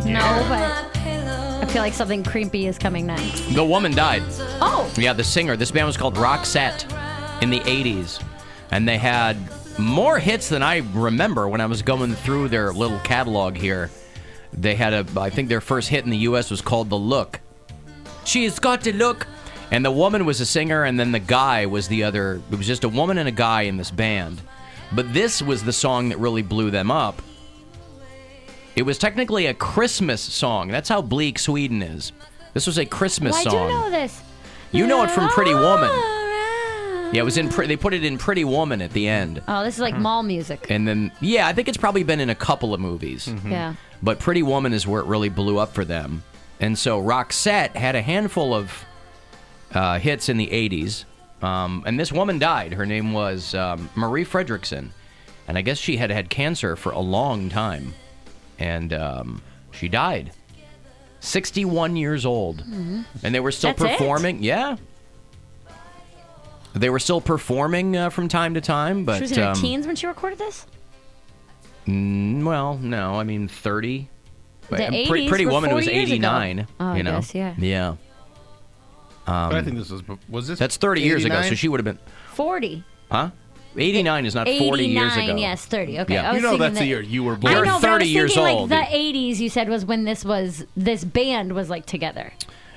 No, but I feel like something creepy is coming next. The woman died. Oh. Yeah, the singer. This band was called Roxette in the 80s. And they had more hits than I remember when I was going through their little catalog here. They had I think their first hit in the U.S. was called The Look. She's got the look. And the woman was a singer, and then the guy was the other. It was just a woman and a guy in this band. But this was the song that really blew them up. It was technically a Christmas song. That's how bleak Sweden is. This was a Christmas song. I do know this. You know it from Pretty Woman. Yeah, it was in. They put it in Pretty Woman at the end. Oh, this is like mall music. And then, yeah, I think it's probably been in a couple of movies. Mm-hmm. Yeah. But Pretty Woman is where it really blew up for them. And so Roxette had a handful of hits in the 80s. And this woman died. Her name was Marie Fredriksson. And I guess she had had cancer for a long time. And she died. 61 years old. Mm-hmm. And they were still performing. Yeah. They were still performing from time to time. But she was in her teens when she recorded this? Well, no. I mean, 30. The 80s Pretty were Woman 40 was years 89. Ago. Oh, you know? I guess, yeah. Yeah. But I think this was this. That's 30 years ago, so she would have been. 40. Huh? 89 is not 40 years ago. 89, yes, 30. Okay. Yeah. I was You know that's thinking the year you were born. I know, You're but I was 30 years thinking, old. like the 80s you said was when this band was like together.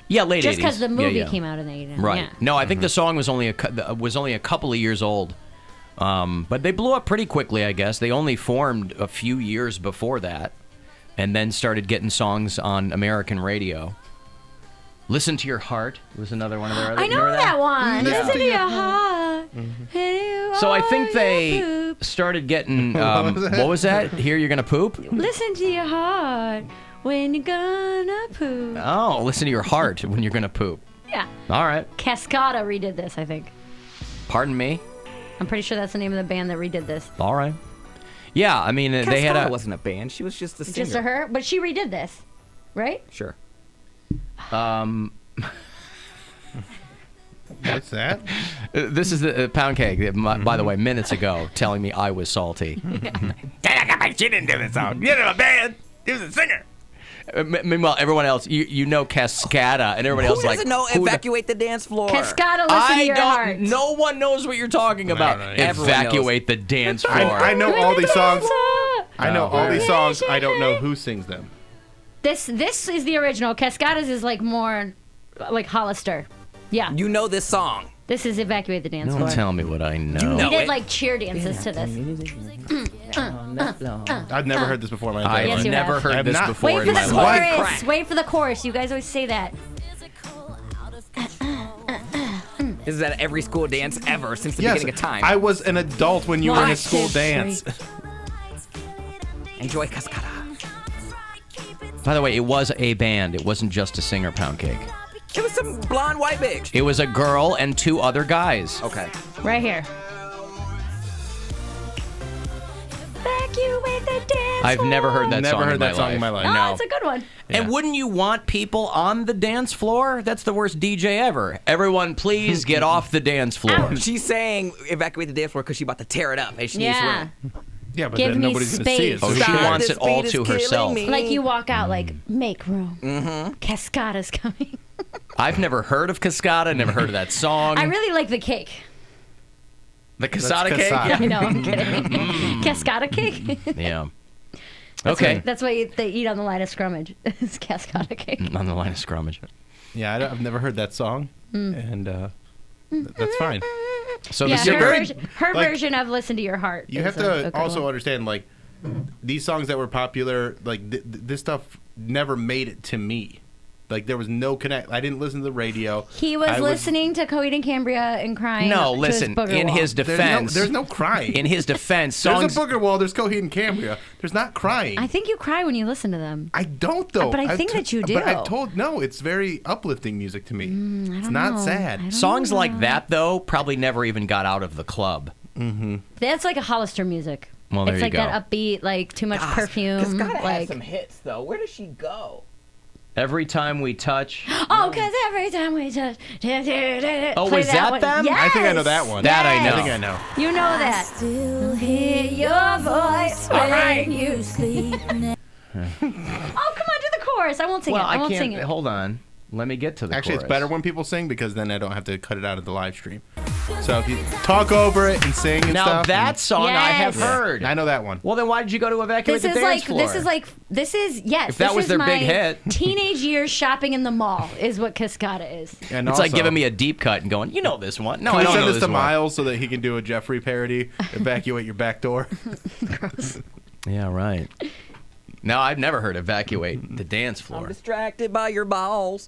Yeah, late 80s. Just because the movie yeah. came out in the 80s. Right. Yeah. No, I think the song was only a couple of years old. But they blew up pretty quickly, I guess. They only formed a few years before that and then started getting songs on American radio. Listen to Your Heart was another one of their other. I know that one. Yeah. Listen to your heart. So I think they started getting. What was that? Here You're Gonna Poop? Listen to your heart when you're gonna poop. Oh, listen to your heart when you're gonna poop. Yeah. All right. Cascada redid this, I think. Pardon me? I'm pretty sure that's the name of the band that redid this. All right. Yeah, I mean, they had Cascada wasn't a band. She was just a singer. Just a her, but she redid this, right? Sure. What's that? This is the Poundcake, by the way, minutes ago, telling me I was salty. She didn't do this song. You know a band. He was a singer. Meanwhile, everyone else, you know Cascada, and everybody else Who like... doesn't know Evacuate the Dance Floor? Cascada, listen to your heart. No one knows what you're talking about. no, Evacuate the dance floor. I know all these songs. I know Oh. all these songs. I don't know who sings them. This is the original. Cascada's is like more like Hollister. Yeah. You know this song. This is Evacuate the Dance Don't Floor. tell me what I know. You We know did it. like cheer dances to this. I've never heard this before in my entire I've Yes, life. you never have. heard I have this not. before Wait in for my the life. chorus. Wait for the chorus. You guys always say that. This is at every school dance ever since the Yes, beginning of time. I was an adult when you were in a 1, school 2, dance. 3. Enjoy Cascada. By the way, it was a band. It wasn't just a singer, Poundcake. It was some blonde white bitch. It was a girl and two other guys. Okay. Right here. Evacuate the dance I've never heard that Never song heard in that my song life. in my life. Oh, No. it's a good one. And wouldn't you want people on the dance floor? That's the worst DJ ever. Everyone, please get off the dance floor. She's saying Evacuate the Dance Floor because she's about to tear it up. And she Yeah. needs room. Yeah, but Give then me nobody's going to see it. space. Oh, she Stop, wants this it all beat is to killing herself. me. Like you walk out, like make room. Mm-hmm. Cascada's coming. I've never heard of Cascada, never heard of that song. I really like the cake. The Casada cake? Casada. I know, I'm kidding. Cascada cake. Yeah. Okay. That's what they eat on the line of scrummage. It's Cascada cake. On the line of scrummage. Yeah, I've never heard that song, and that's fine. So Yeah, the her, singer... her like, version of "Listen to Your Heart." You is have a to good also one. understand, like, these songs that were popular, like, this stuff never made it to me. Like, there was no connect. I didn't listen to the radio. He was listening to Coheed and Cambria and crying. No, to listen, his booger in wall. his defense... There's no crying. In his defense, There's songs... a booger wall. There's Coheed and Cambria. There's not crying. I think you cry when you listen to them. I don't, though. But I think that you do. But I've told, no, it's very uplifting music to me. It's not know. sad. Songs like that, though, probably never even got out of the club. That's like a Hollister music. Well, there it's you like go. that upbeat, like too much perfume. Cascada has Like, some hits, though. Where does she go? Every Time We Touch... oh, because every time we touch. Oh, Play was that one. them? Yes. I think I know that one. That I know. I think I know. You know that. Still hear your voice when you sleep. Oh, come on, do the chorus. I won't sing it. I won't sing it. Hold on. Let me get to the Actually, chorus. it's better when people sing because then I don't have to cut it out of the live stream. So if you talk over it and sing and now stuff. that song I have Yes. heard. I know that one. Well, then why did you go to evacuate This the is dance like floor? yes. If that this was is their my big hit. Teenage years shopping in the mall is what Cascada is. And It's like also, giving me a deep cut and going, you know this one. No, Can I we don't send know this this to one. Miles so that he can do a Jeffrey parody? Evacuate your back door. Yeah, right. No, I've never heard evacuate the dance I'm floor. distracted by your balls.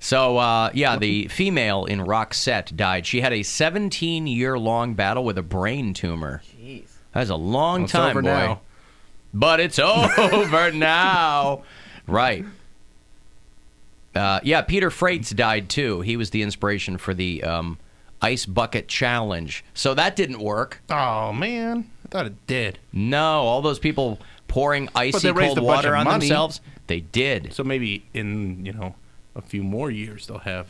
So, the female in Roxette died. She had a 17-year-long battle with a brain tumor. Jeez. That's a long It's time, over boy. now. But it's over now. Right. Peter Freights died, too. He was the inspiration for the Ice Bucket Challenge. So that didn't work. Oh, man. I thought it did. No, all those people pouring icy they raised cold a bunch water of on money. themselves, they did. So maybe in, a few more years they'll have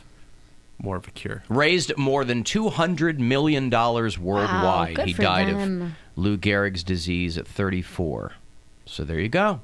more of a cure. Raised more than $200 million worldwide. good He for died them. of Lou Gehrig's disease at 34. So there you go.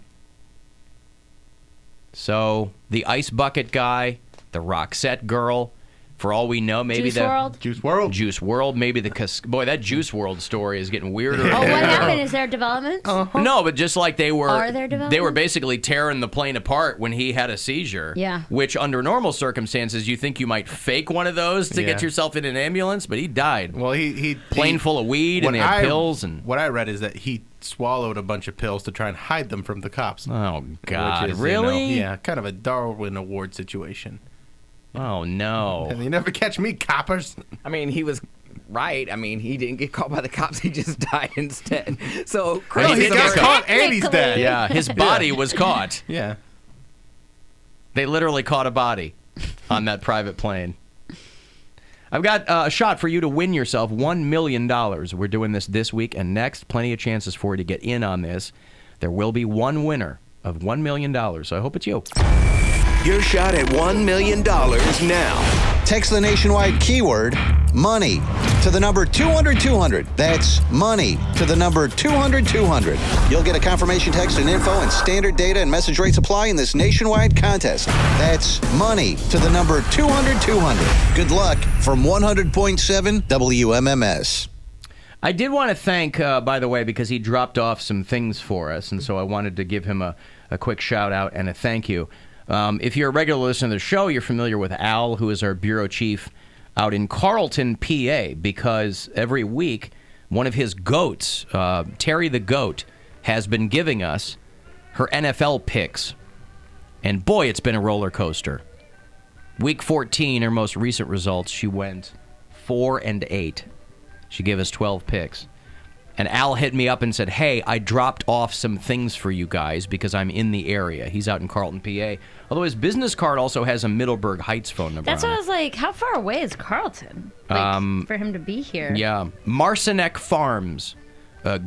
So the ice bucket guy, the Roxette girl, for all we know, maybe Juice WRLD? Juice WRLD. Juice WRLD, maybe boy, that Juice WRLD story is getting weirder. Oh, what happened? Is there development? No, but just like they were, Are there they were developments? basically tearing the plane apart when he had a seizure. Yeah. Which, under normal circumstances, you think you might fake one of those to get Yeah. yourself in an ambulance, but he died. Well, he Plane full of weed and they had pills and. What I read is that he swallowed a bunch of pills to try and hide them from the cops. Oh God! Which is, Really? yeah, kind of a Darwin Award situation. Oh no! And you never catch me, coppers. I mean, he was right. I mean, he didn't get caught by the cops. He just died instead. So He crazy. did he get got caught and he's Technically. dead. Yeah, his body was caught. Yeah. They literally caught a body on that private plane. I've got a shot for you to win yourself $1 million. We're doing this week and next. Plenty of chances for you to get in on this. There will be one winner of $1 million, so I hope it's you. Your shot at $1 million now. Text the nationwide keyword money to the number 200-200. That's money to the number 200-200. You'll get a confirmation text and info, and standard data and message rates apply in this nationwide contest. That's money to the number 200-200. Good luck from 100.7 WMMS. I did want to thank, by the way, because he dropped off some things for us, and so I wanted to give him a quick shout out and a thank you. If you're a regular listener to the show, you're familiar with Al, who is our bureau chief out in Carlton, PA, because every week one of his goats, Terry the Goat, has been giving us her NFL picks. And boy, it's been a roller coaster. Week 14, her most recent results, she went 4-8. She gave us 12 picks. And Al hit me up and said, hey, I dropped off some things for you guys because I'm in the area. He's out in Carlton, PA. Although his business card also has a Middleburg Heights phone number That's on what I it. was like. How far away is Carlton? For him to be here. Yeah. Marcinek Farms,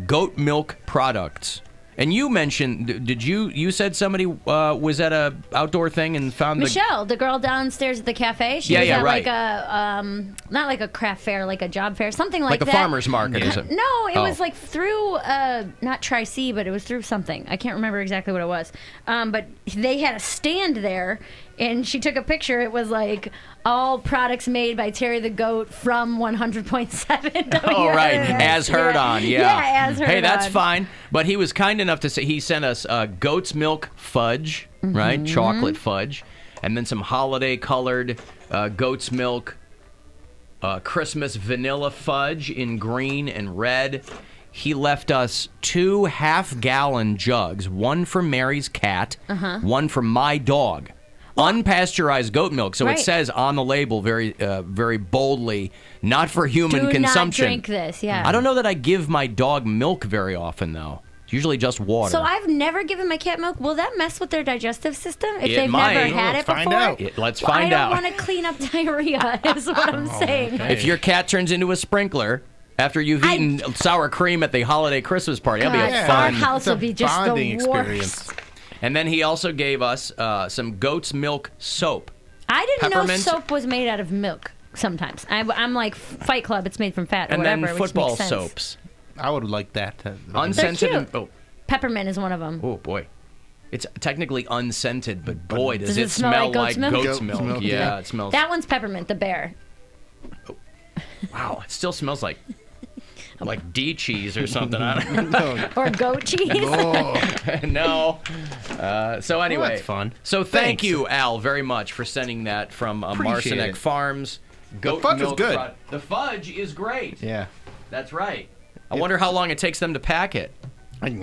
goat milk products. And you mentioned, did you said somebody was at a outdoor thing and found Michelle, the girl downstairs at the cafe. She Yeah, was yeah, at right. like a not like a craft fair, like a job fair, something like like a that. farmer's market, is it? No, it Oh. was like through not Tri-C, but it was through something. I can't remember exactly what it was. But they had a stand there, and she took a picture. It was like all products made by Terry the Goat from 100.7. Oh, right. As heard on, yeah. Yeah, as heard Hey, that's on. fine. But he was kind enough to say he sent us goat's milk fudge, right? Chocolate fudge. And then some holiday-colored goat's milk Christmas vanilla fudge in green and red. He left us 2 half-gallon jugs, one for Mary's cat, one for my dog. Unpasteurized goat milk, so Right. it says on the label very boldly, not for human Do consumption. not drink this, yeah. I don't know that I give my dog milk very often, though. It's usually just water. So I've never given my cat milk. Will that mess with their digestive system if It they've might. never had Let's it find before? out. Let's Well, find out. I don't want to clean up diarrhea, is what I'm saying. If your cat turns into a sprinkler after you've eaten sour cream at the holiday Christmas party, that'll be God, a our fun. house It's a will be just bonding the worst. experience. And then he also gave us some goat's milk soap. I didn't Peppermint. know soap was made out of milk. Sometimes I'm like Fight Club. It's made from fat or And whatever. then which football makes sense. soaps. I would like that. Unscented. cute. And, oh, Peppermint is one of them. oh, boy. It's technically unscented, but boy, does it smell smell like like goat's goat's milk? milk. Goat's Yeah, milk. it smells. That one's peppermint, the bear. Wow, it still smells like D cheese or something. I don't know. Or goat cheese. No. So anyway, that's fun. So thank you, Al, very much for sending that from Appreciate Marcinek it. Farms. Goat fudge is milk good. The fudge is great. Yeah. That's right. I wonder how long it takes them to pack it. Do you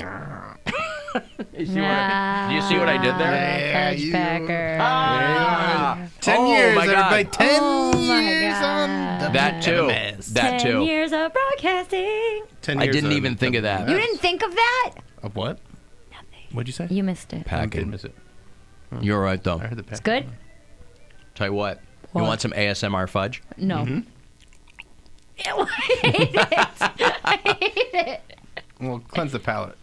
see what I did there? Fudge packer. Ah! 10 Oh, years, my God. everybody. 10 Oh, my years on God. That too. WMMS. That 10 too. years of broadcasting. 10 I years didn't on even think of that. You didn't think of that? Of what? Nothing. What'd you say? You missed it. I did Packing. miss it. You're right, though. I heard the pack. It's good? Tell you what. What? You want some ASMR fudge? No. Mm-hmm. Ew, I hate it. I hate it. Well, cleanse the palate.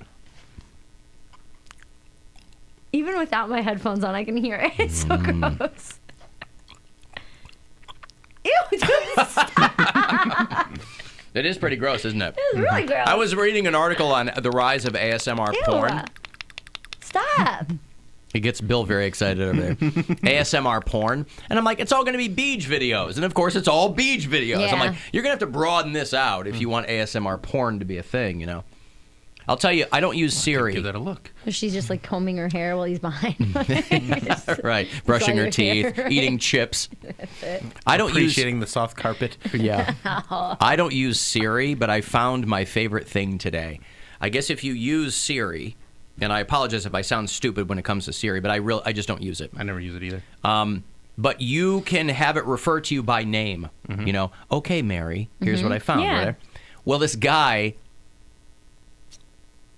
Even without my headphones on, I can hear it. It's so gross. Ew, dude, stop. It is pretty gross, isn't it? It's really gross. I was reading an article on the rise of ASMR Ew. porn. Stop. It gets Bill very excited over there. ASMR porn. And I'm like, it's all going to be beach videos. And of course, it's all beach videos. Yeah. I'm like, you're going to have to broaden this out if you want ASMR porn to be a thing, you know? I'll tell you, I don't use Siri. Give that a look. She's just like combing her hair while he's behind. Right. Brushing her your teeth, hair, right? eating chips. I don't use. Appreciating the soft carpet. Yeah. I don't use Siri, but I found my favorite thing today. I guess if you use Siri, and I apologize if I sound stupid when it comes to Siri, but I just don't use it. I never use it either. But you can have it refer to you by name. You know, okay, Mary, here's what I found. Yeah. Right? Well, this guy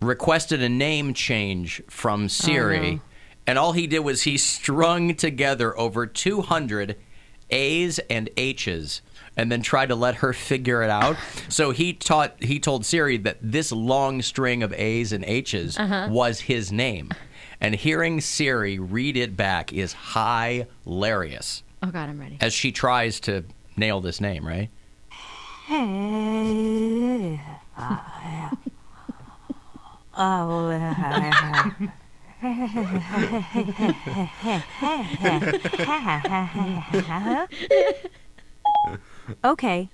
requested a name change from Siri, and all he did was he strung together over 200 A's and H's and then tried to let her figure it out. So he told Siri that this long string of A's and H's was his name. And hearing Siri read it back is hilarious Oh, God, I'm ready. as she tries to nail this name, right? Okay.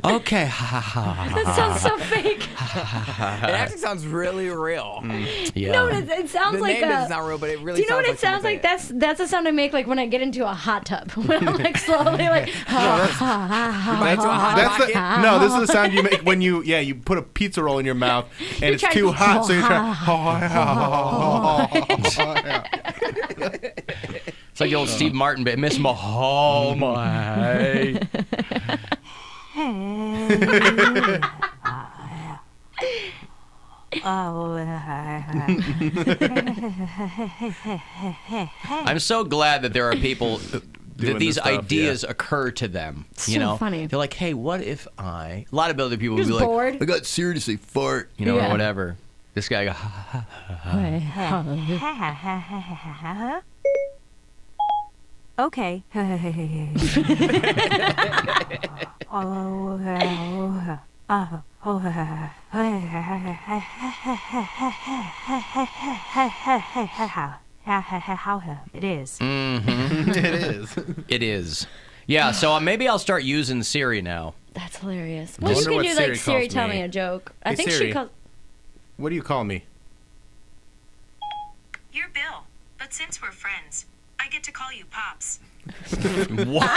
Okay. That sounds so fake. It actually sounds really real. Yeah. No, it sounds The like name doesn't sound real, but it really Do you know what it sounds sounds like? That's the sound I make like when I get into a hot tub. When I'm like slowly like. You bite into a hot That's pocket. no, this is the sound you make when you put a pizza roll in your mouth and it's trying too to- hot, so you're trying. It's like the old Steve Martin bit, Miss Mahal, my. I'm so glad that there are people that Doing these this stuff, ideas occur to them. You So know, funny. They're like, hey, what if I? A lot of other people would Just be like, bored. I got Siri to say fart, you know, Yeah. or whatever. This guy, Okay. It is. It is. it is. Yeah, so maybe I'll start using Siri now. That's hilarious. I Well, you wonder can what do Siri like Siri, calls tell me. me a joke. I Hey, think Siri. she calls. What do you call me? You're Bill, but since we're friends, I get to call you Pops. What?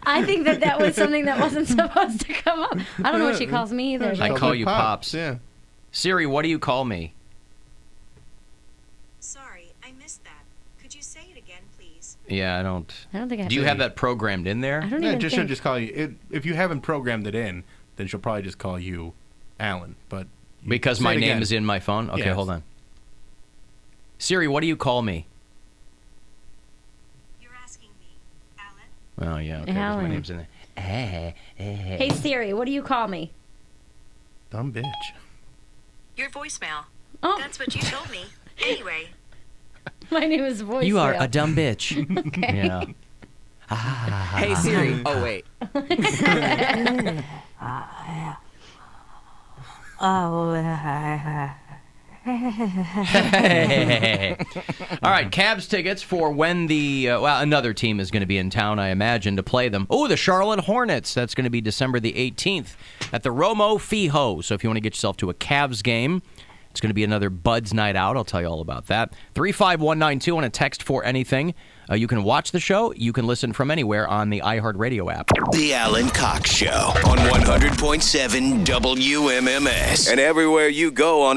I think that was something that wasn't supposed to come up. I don't know what she calls me either. I but- call you Pops. Yeah. Siri, what do you call me? Sorry, I missed that. Could you say it again, please? Yeah, I don't. I don't think I have Do you to- have that programmed in there? I don't Yeah, even just think. she'll just call you. If you haven't programmed it in, then she'll probably just call you Alan. But you Because say my it name again. is in my phone? Okay, Yes. hold on. Siri, what do you call me? You're asking me, Alan? Oh, yeah, okay, 'cause my Alan. name's in there. Hey Siri, what do you call me? Dumb bitch. Your voicemail. Oh, That's what you told me. Anyway, My name is voicemail. You are a dumb bitch. Okay. Yeah. Hey Siri. Oh wait. All right, Cavs tickets for when another team is going to be in town, I imagine, to play them. Oh, the Charlotte Hornets. That's going to be December the 18th at the Romo Fijo. So if you want to get yourself to a Cavs game, it's going to be another Buds night out. I'll tell you all about that. 35192 on a text for anything. You can watch the show. You can listen from anywhere on the iHeartRadio app. The Alan Cox Show on 100.7 WMMS. And everywhere you go on our